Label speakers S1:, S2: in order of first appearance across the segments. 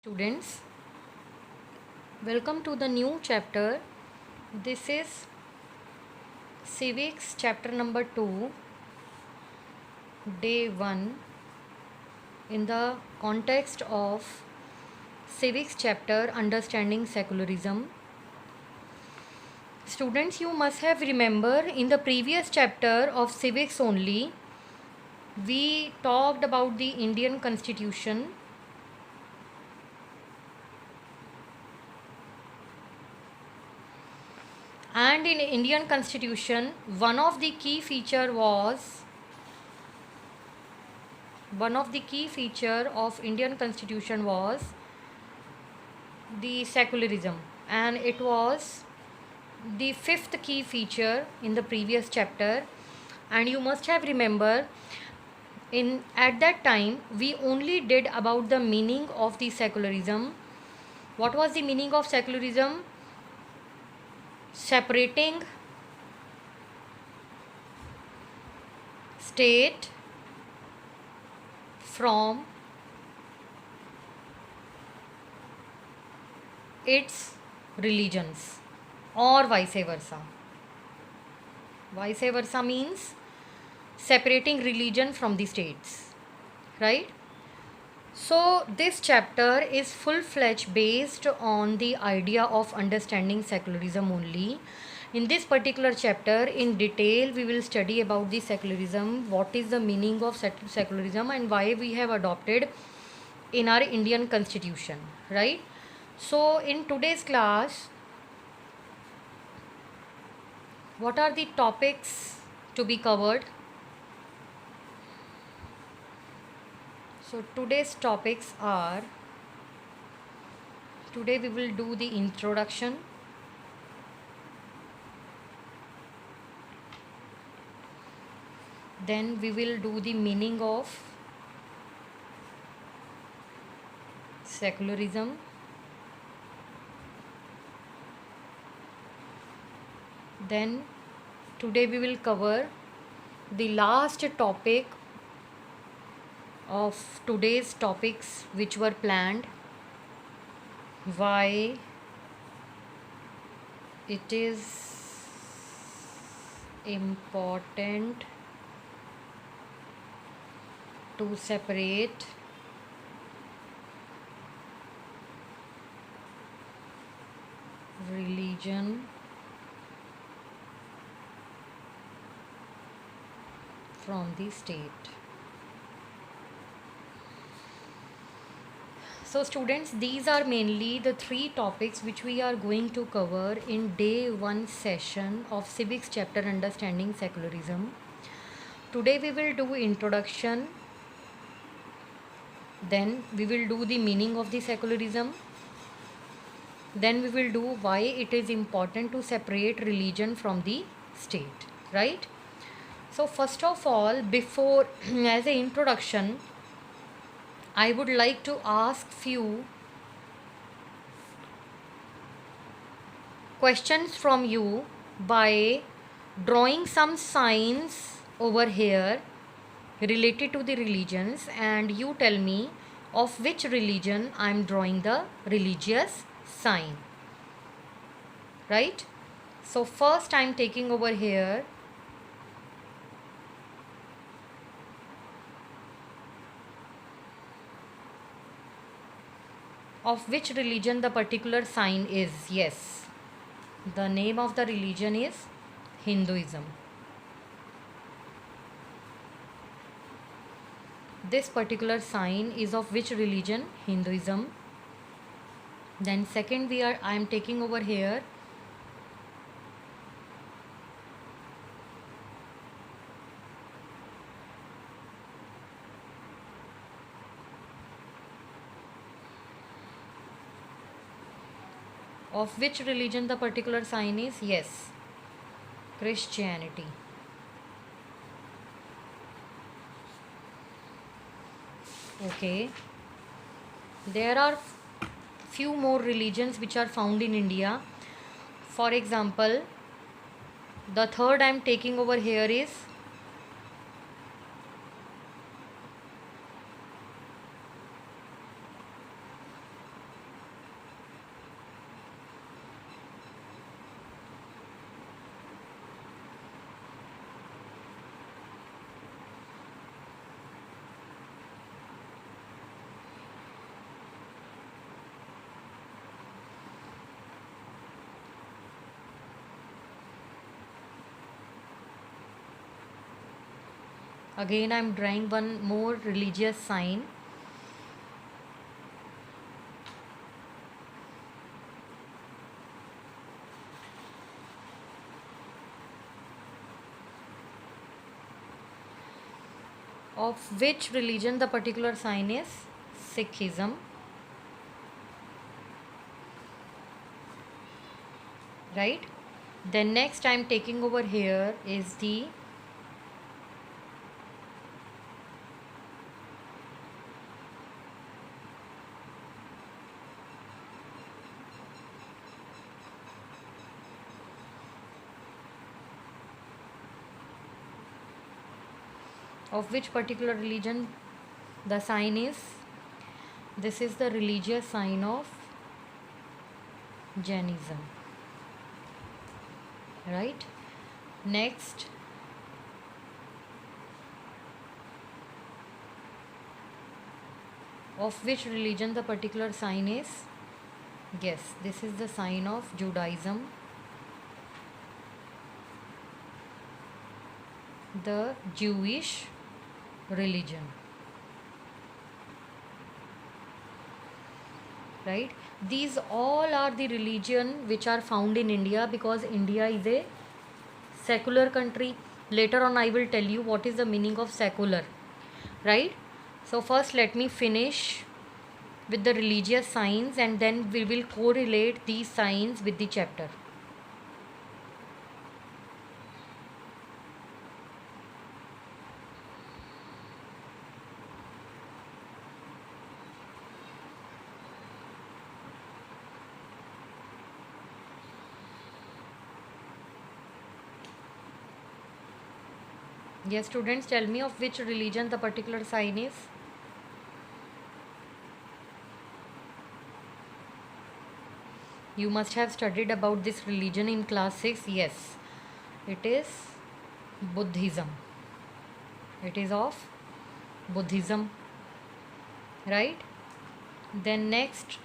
S1: Students, welcome to the new chapter. This is Civics chapter number 2, day 1, in the context of Civics chapter Understanding Secularism. Students, you must have remember in the previous chapter of Civics only, we talked about the Indian Constitution. And in Indian Constitution, one of the key feature of Indian Constitution was the secularism, and it was the fifth key feature in the previous chapter. And you must have remember, in at that time we only did about the meaning of the secularism. What was the meaning of secularism? Separating state from its religions, or vice versa. Vice versa means separating religion from the states, right? So this chapter is full-fledged based on the idea of understanding secularism only. In this particular chapter, in detail, we will study about the secularism, what is the meaning of secularism, and why we have adopted in our Indian Constitution, right? So in today's class, what are the topics to be covered? So today's topics are, today we will do the introduction, then we will do the meaning of secularism, then today we will cover the last topic of today's topics which were planned, why it is important to separate religion from the state. So students, these are mainly the three topics which we are going to cover in day 1 session of Civics chapter Understanding Secularism. Today we will do introduction, then we will do the meaning of the secularism, then we will do why it is important to separate religion from the state, right? So first of all, before as an introduction, I would like to ask few questions from you by drawing some signs over here related to the religions, and you tell me of which religion I am drawing the religious sign, right? So first I am taking over here of which religion the particular sign is. Yes, the name of the religion is Hinduism. This particular sign is of which religion? Hinduism. Then second, I am taking over here of which religion the particular sign is. Yes, Christianity. Okay, there are few more religions which are found in India. For example, the third I am taking over here is Again, I'm drawing one more religious sign. Of which religion the particular sign is? Sikhism. Right? Then next I'm taking over here is the of which particular religion the sign is? This is the religious sign of Jainism. Right? Next, of which religion the particular sign is? Yes, this is the sign of Judaism, the Jewish religion. Right? These all are the religion which are found in India, because India is a secular country. Later on I will tell you what is the meaning of secular. Right? So first let me finish with the religious signs, and then we will correlate these signs with the chapter. Yes, students, tell me of which religion the particular sign is. You must have studied about this religion in class 6. Yes, it is Buddhism. It is of Buddhism. Right? Then next,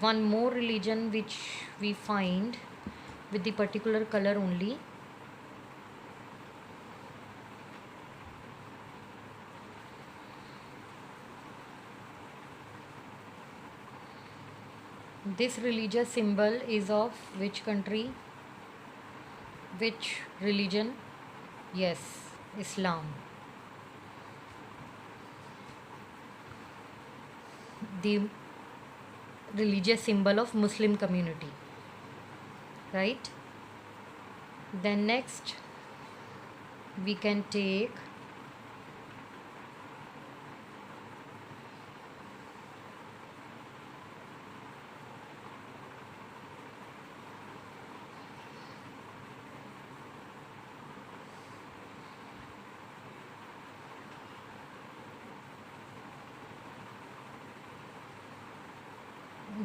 S1: one more religion which we find with the particular color only. This religious symbol is of which country? Which religion? Yes, Islam. The religious symbol of Muslim community. Right? Then next we can take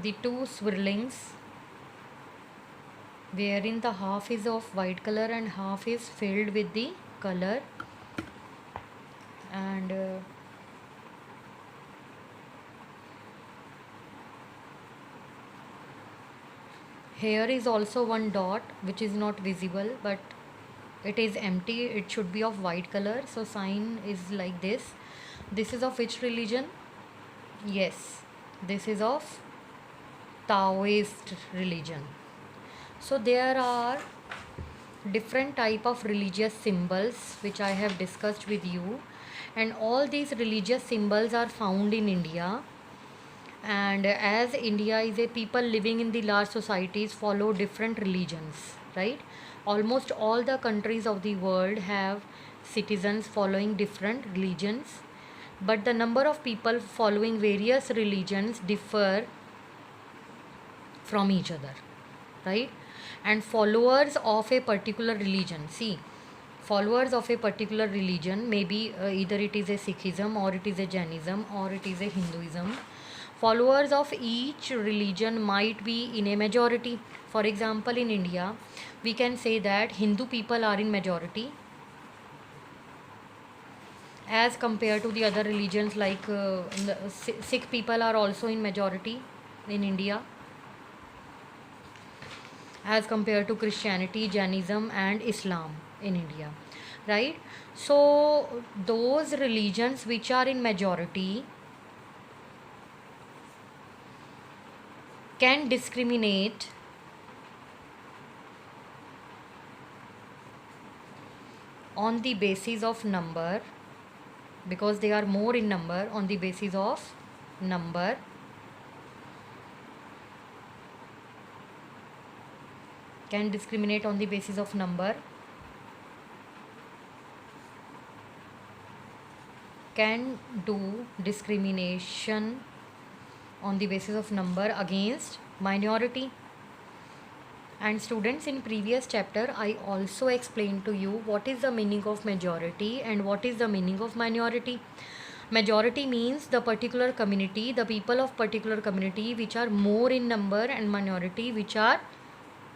S1: the two swirlings, wherein the half is of white color and half is filled with the color, and here is also one dot which is not visible, but it is empty. It should be of white color, so sign is like this. This is of which religion? Yes, this is of Taoist religion. So there are different type of religious symbols which I have discussed with you, and all these religious symbols are found in India. And as India is a people living in the large societies follow different religions, right? Almost all the countries of the world have citizens following different religions, but the number of people following various religions differ from each other, right? And followers of a particular religion, see, followers of a particular religion, maybe either it is a Sikhism or it is a Jainism or it is a Hinduism. Followers of each religion might be in a majority. For example, in India, we can say that Hindu people are in majority as compared to the other religions, like Sikh people are also in majority in India as compared to Christianity, Jainism, and Islam in India. right? So those religions which are in majority can discriminate on the basis of number, because they are more in number, on the basis of number, can discriminate on the basis of number, can do discrimination on the basis of number against minority. And students, in previous chapter I also explained to you what is the meaning of majority and what is the meaning of minority. Majority means the particular community, the people of particular community which are more in number, and minority which are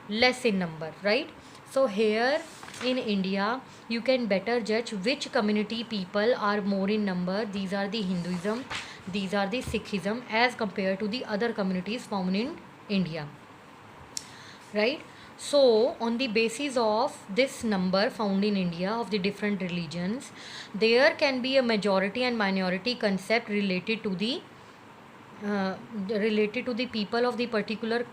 S1: less in number, right? So here in India you can better judge which community people are more in number. These are the Hinduism, these are the Sikhism, as compared to the other communities found in India, right? So on the basis of this number found in India of the different religions, there can be a majority and minority concept uh, related to the people of the particular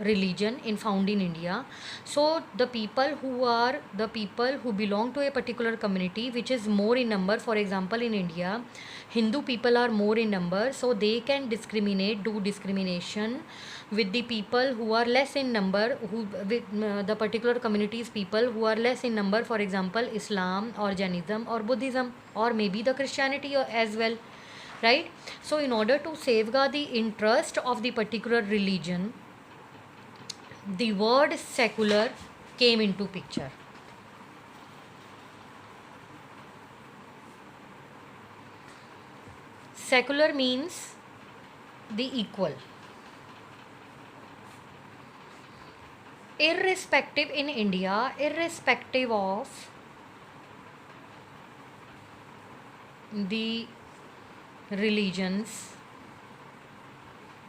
S1: religion in found in India. So the people who belong to a particular community which is more in number, for example in India Hindu people are more in number, so they can do discrimination with the people who are less in number, who with the particular communities people who are less in number, for example Islam or Jainism or Buddhism or maybe the Christianity as well, right? So in order to safeguard the interest of the particular religion, the word secular came into picture. Secular means the equal. Irrespective in India, irrespective of the religions,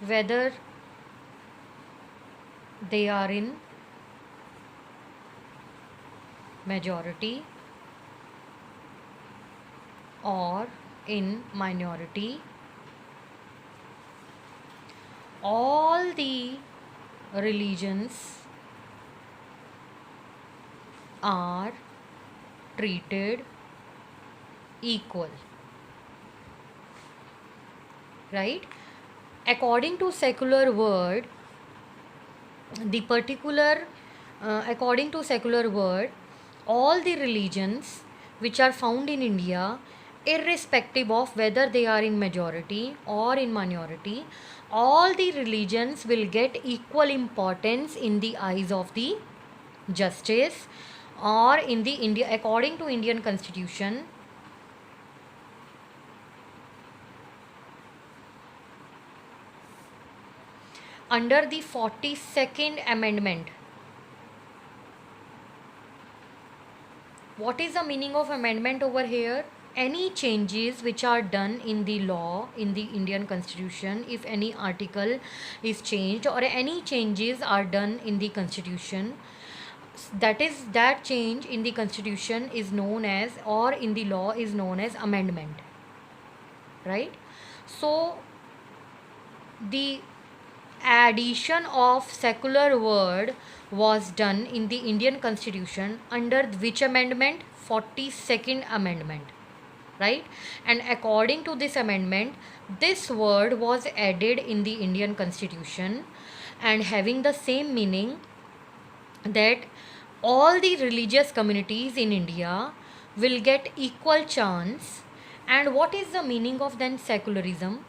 S1: whether they are in majority or in minority, all the religions are treated equal, right? According to secular word, the particular according to secular word, all the religions which are found in India, irrespective of whether they are in majority or in minority, all the religions will get equal importance in the eyes of the justice, or in the India, according to Indian constitution, under the 42nd amendment. What is the meaning of amendment over here? Any changes which are done in the law in the Indian constitution, if any article is changed or any changes are done in the constitution, that change in the constitution is known as, or in the law is known as, amendment, right? So the addition of secular word was done in the Indian constitution under which amendment? 42nd amendment, right? And according to this amendment, this word was added in the Indian constitution, and having the same meaning, that all the religious communities in India will get equal chance. And what is the meaning of then secularism?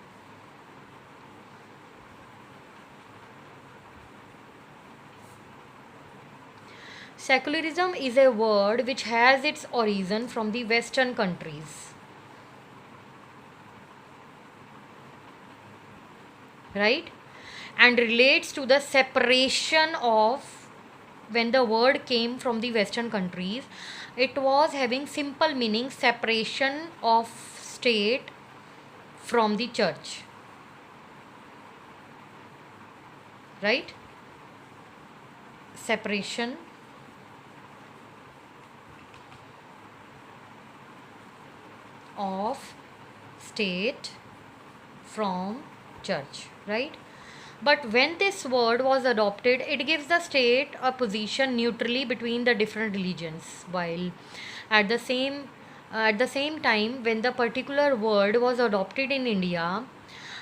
S1: Secularism is a word which has its origin from the Western countries, right? And relates to the separation of, when the word came from the Western countries, it was having simple meaning: separation of state from the church, right? Separation of state from church, right? But when this word was adopted, it gives the state a position neutrally between the different religions, while at the same at the same time, when the particular word was adopted in India,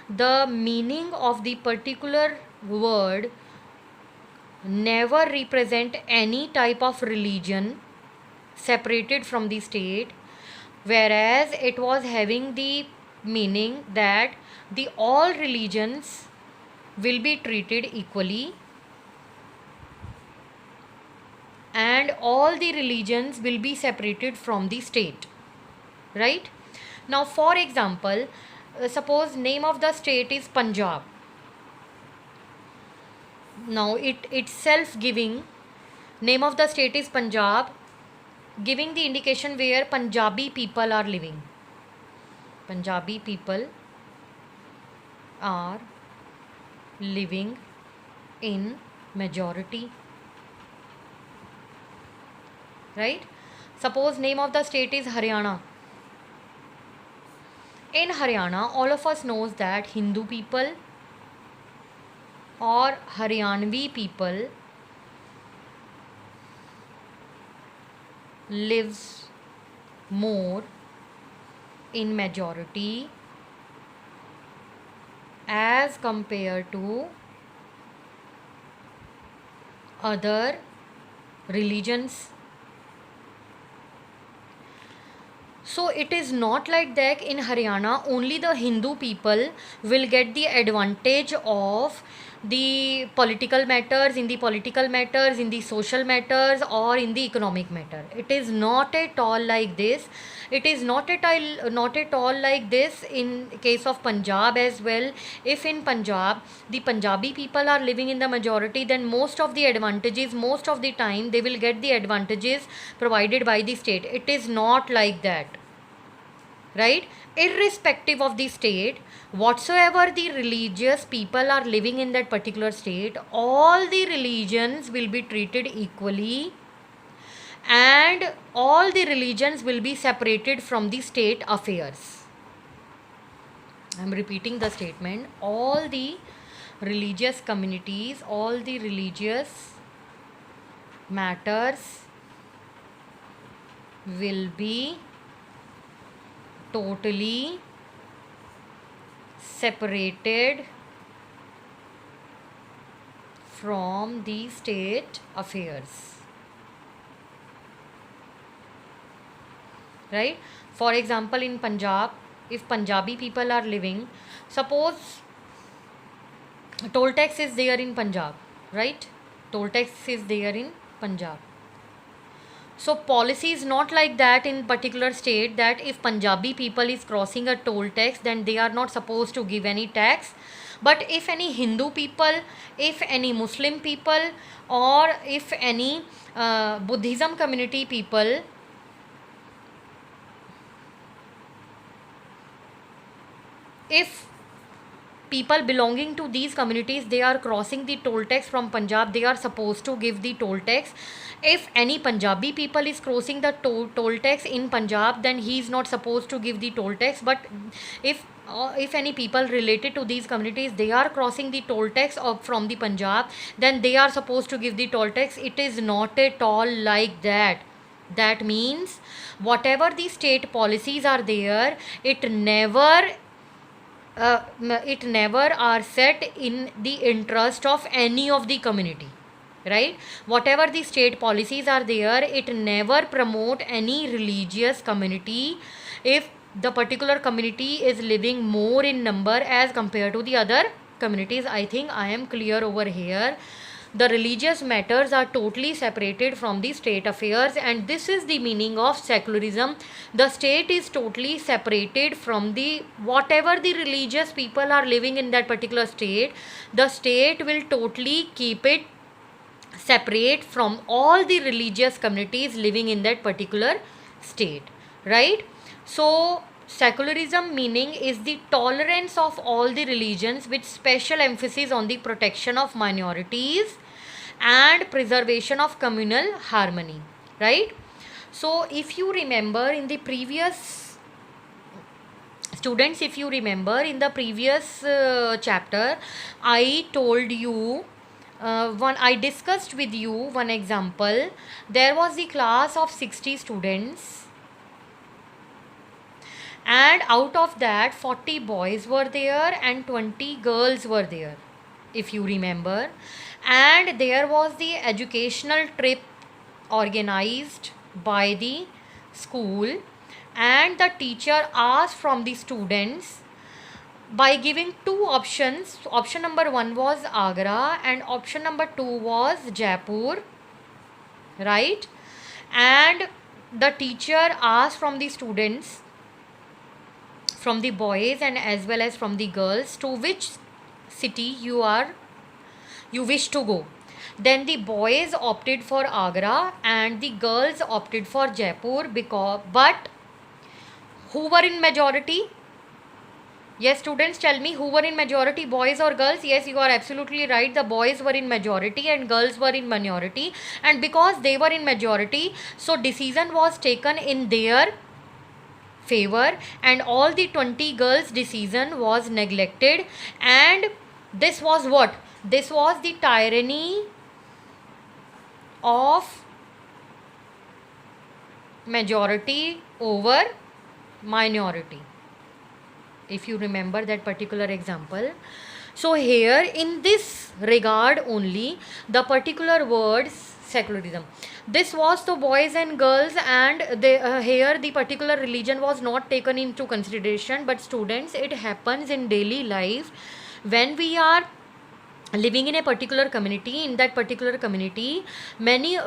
S1: the meaning of the particular word never represent any type of religion separated from the state, whereas it was having the meaning that the all religions will be treated equally and all the religions will be separated from the state, right? Now for example, suppose name of the state is Punjab. Now it itself giving name of the state is Punjab, giving the indication where Punjabi people are living. Punjabi people are living in majority, right? Suppose name of the state is Haryana. In Haryana, all of us knows that Hindu people or Haryanvi people lives more in majority as compared to other religions. So it is not like that in Haryana only the Hindu people will get the advantage of the political matters, in the social matters, or in the economic matter. It is not at all like this. It is not at all like this in case of Punjab as well. If in Punjab the Punjabi people are living in the majority, then most of the advantages, most of the time they will get the advantages provided by the state. It is not like that, right? Irrespective of the state, whatsoever the religious people are living in that particular state, all the religions will be treated equally and all the religions will be separated from the state affairs. I am repeating the statement. All the religious communities, all the religious matters will be totally separated from the state affairs, right? For example, in Punjab, if Punjabi people are living, suppose toll tax is there in Punjab, right? Toll tax is there in Punjab. So policy is not like that in particular state, that if Punjabi people is crossing a toll tax, then they are not supposed to give any tax. But if any Hindu people, if any Muslim people, or if any Buddhism community people if people belonging to these communities, they are crossing the toll tax from Punjab, they are supposed to give the toll tax. If any Punjabi people is crossing the toll tax in Punjab, then he is not supposed to give the toll tax. But if any people related to these communities, they are crossing the toll tax from the Punjab, then they are supposed to give the toll tax. It is not at all like that. That means whatever the state policies are there, it never are set in the interest of any of the community, right? Whatever the state policies are there, it never promote any religious community if the particular community is living more in number as compared to the other communities. I think I am clear over here. The religious matters are totally separated from the state affairs, and this is the meaning of secularism. The state is totally separated from the whatever the religious people are living in that particular state. The state will totally keep it separate from all the religious communities living in that particular state, right? So secularism meaning is the tolerance of all the religions with special emphasis on the protection of minorities and preservation of communal harmony, right? So if you remember in the previous Students, if you remember, in the previous chapter, I told you I discussed with you one example. There was the class of 60 students, and out of that 40 boys were there and 20 girls were there, if you remember. And there was the educational trip organized by the school, and the teacher asked from the students by giving two options. Option number 1 was Agra and option number 2 was Jaipur, right? And the teacher asked from the students, from the boys and as well as from the girls, to which city you wish to go. Then the boys opted for Agra and the girls opted for Jaipur, but who were in majority? Yes, students, tell me, who were in majority, boys or girls? Yes, you are absolutely right. The boys were in majority and girls were in minority. And because they were in majority, so decision was taken in their favor, and all the 20 girls' decision was neglected. And this was what? This was the tyranny of majority over minority, if you remember that particular example. So here in this regard only, the particular words secularism, this was the boys and girls, and here the particular religion was not taken into consideration. But students, it happens in daily life when we are living in a particular community. In that particular community, many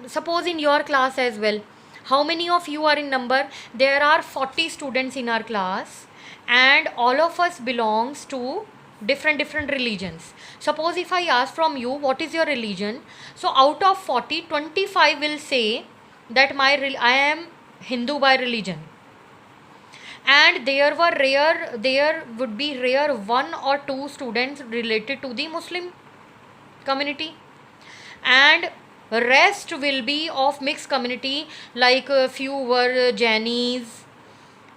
S1: suppose in your class as well, how many of you are in number? There are 40 students in our class, and all of us belongs to different religions. Suppose if I ask from you, what is your religion? So out of 40, 25 will say that I am Hindu by religion. And there would be rare 1 or 2 students related to the Muslim community, and rest will be of mixed community, like a few were Jainis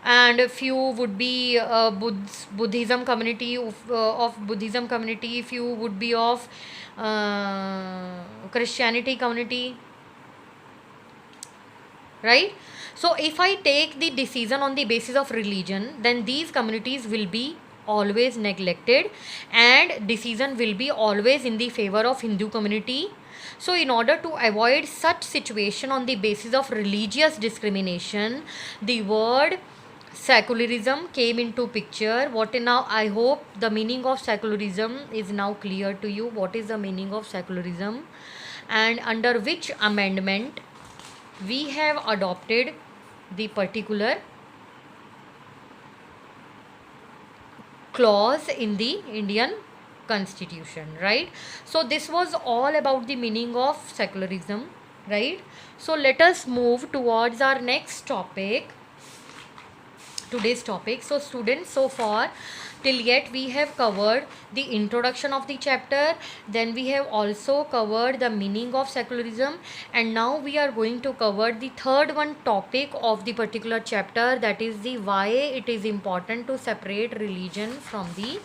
S1: and a few would be Buddhism community, of Buddhism community, few would be of Christianity community, right? So if I take the decision on the basis of religion, then these communities will be always neglected and decision will be always in the favor of Hindu community. So in order to avoid such situation on the basis of religious discrimination, the word secularism came into picture. Now I hope the meaning of secularism is now clear to you. What is the meaning of secularism, and under which amendment we have adopted the particular clause in the Indian Constitution, right? So this was all about the meaning of secularism, right? So let us move towards our next topic, today's topic. So students, so far till yet we have covered the introduction of the chapter, then we have also covered the meaning of secularism, and now we are going to cover the third one topic of the particular chapter, that is the why it is important to separate religion from the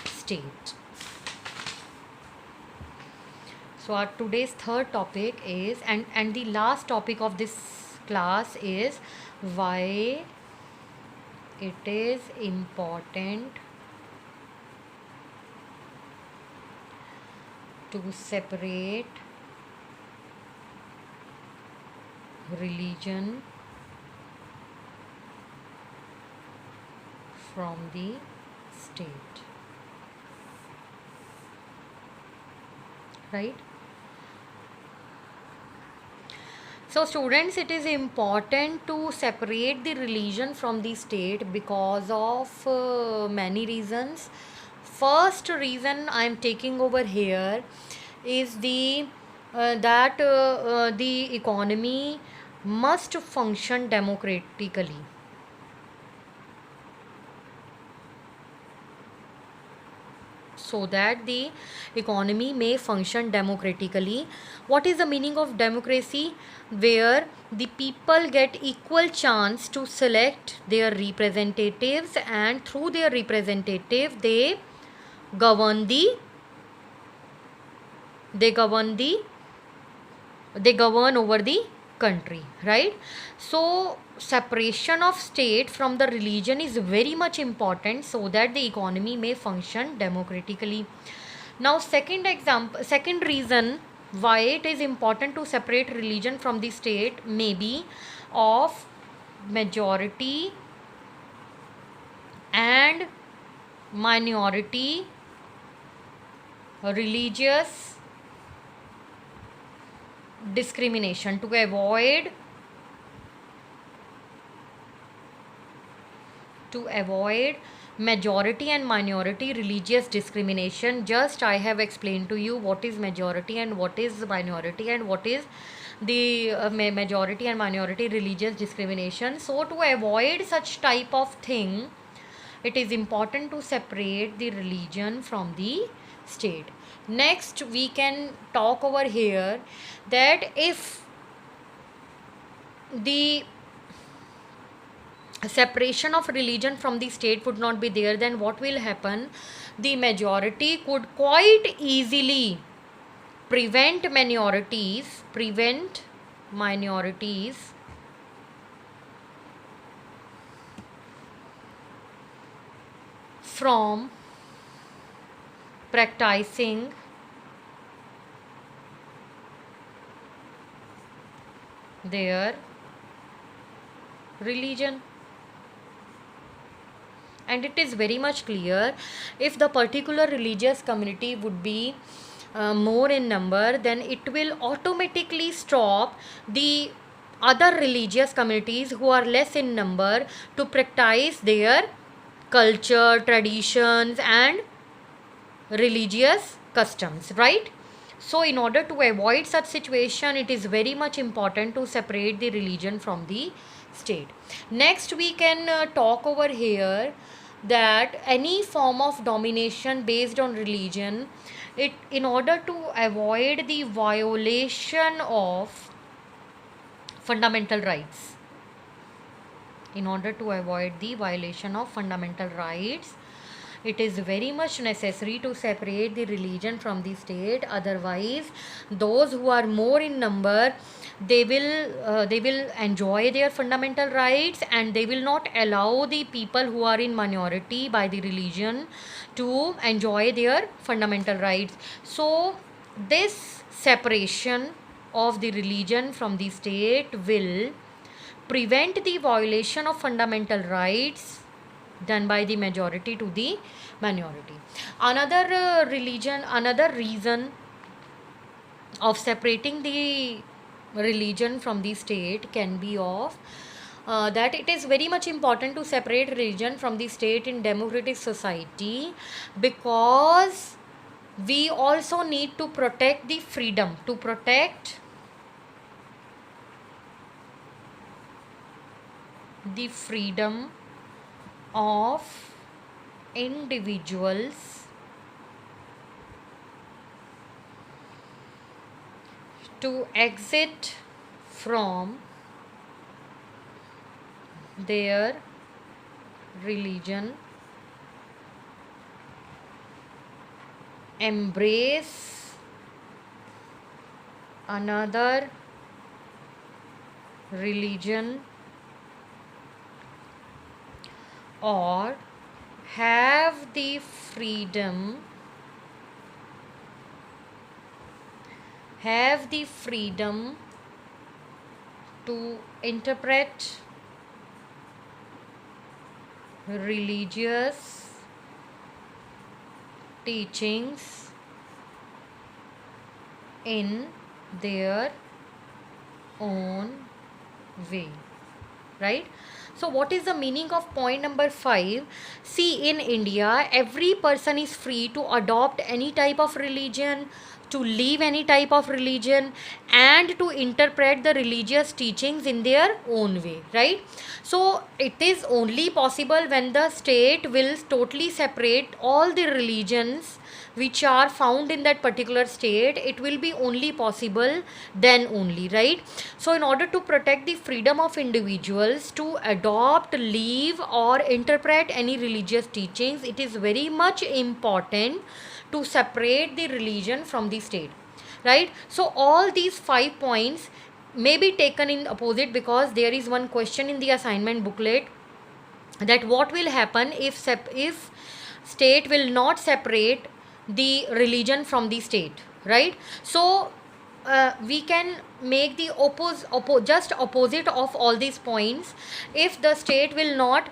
S1: state. So our today's third topic is, and the last topic of this class is, why it is important to separate religion from the state, right? So students, it is important to separate the religion from the state because of many reasons. First reason I am taking over here is the economy must function democratically. so that the economy may function democratically. What is the meaning of democracy? Where the people get equal chance to select their representatives, and through their representative govern the they govern the they govern over the country, right? So separation of state from the religion is very much important so that the economy may function democratically. Now second reason why it is important to separate religion from the state may be of majority and minority religious discrimination. To avoid majority and minority religious discrimination, just I have explained to you what is majority and what is minority and what is the majority and minority religious discrimination. So to avoid such type of thing, it is important to separate the religion from the state. Next we can talk over here that if the separation of religion from the state would not be there, then what will happen? The majority could quite easily prevent minorities from practicing their religion. And it is very much clear, if the particular religious community would be more in number, then it will automatically stop the other religious communities who are less in number to practice their culture, traditions and religious customs, right? So in order to avoid such situation, it is very much important to separate the religion from the state. Next we can talk over here that any form of domination based on religion, it in order to avoid the violation of fundamental rights, it is very much necessary to separate the religion from the state. Otherwise those who are more in number, they will enjoy their fundamental rights, and they will not allow the people who are in minority by the religion to enjoy their fundamental rights. So this separation of the religion from the state will prevent the violation of fundamental rights done by the majority to the minority. Another reason of separating the religion from the state can be of that it is very much important to separate religion from the state in democratic society, because we also need to protect the freedom, of individuals to exit from their religion, embrace another religion, or have the freedom to interpret religious teachings in their own way, right? So what is the meaning of point number 5? See, in India every person is free to adopt any type of religion, to leave any type of religion and to interpret the religious teachings in their own way, right? So it is only possible when the state will totally separate all the religions which are found in that particular state. It will be only possible then only, right? So in order to protect the freedom of individuals to adopt, leave or interpret any religious teachings, it is very much important to separate the religion from the state, right? So all these 5 points may be taken in opposite, because there is one question in the assignment booklet that what will happen if state will not separate the religion from the state, right? So we can make the just opposite of all these points. If the state will not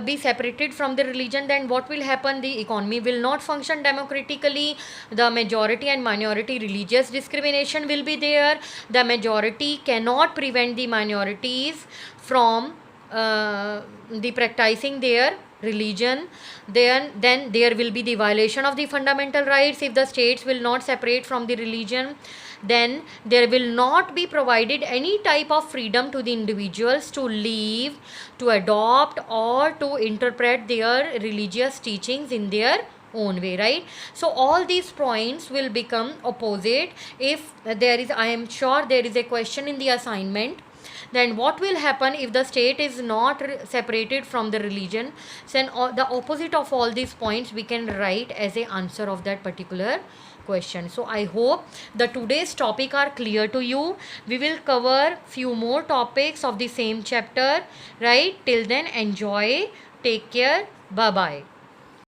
S1: be separated from the religion, then what will happen? The economy will not function democratically. The majority and minority religious discrimination will be there. The majority cannot prevent the minorities from the practicing their religion. Then there will be the violation of the fundamental rights. If the states will not separate from the religion, then there will not be provided any type of freedom to the individuals to leave, to adopt or to interpret their religious teachings in their own way, right? So all these points will become opposite. If there is, I am sure there is a question in the assignment, then what will happen if the state is not separated from the religion? Then the opposite of all these points we can write as a answer of that particular question. So I hope the today's topic are clear to you. We will cover few more topics of the same chapter, right? Till then, enjoy, take care, bye bye.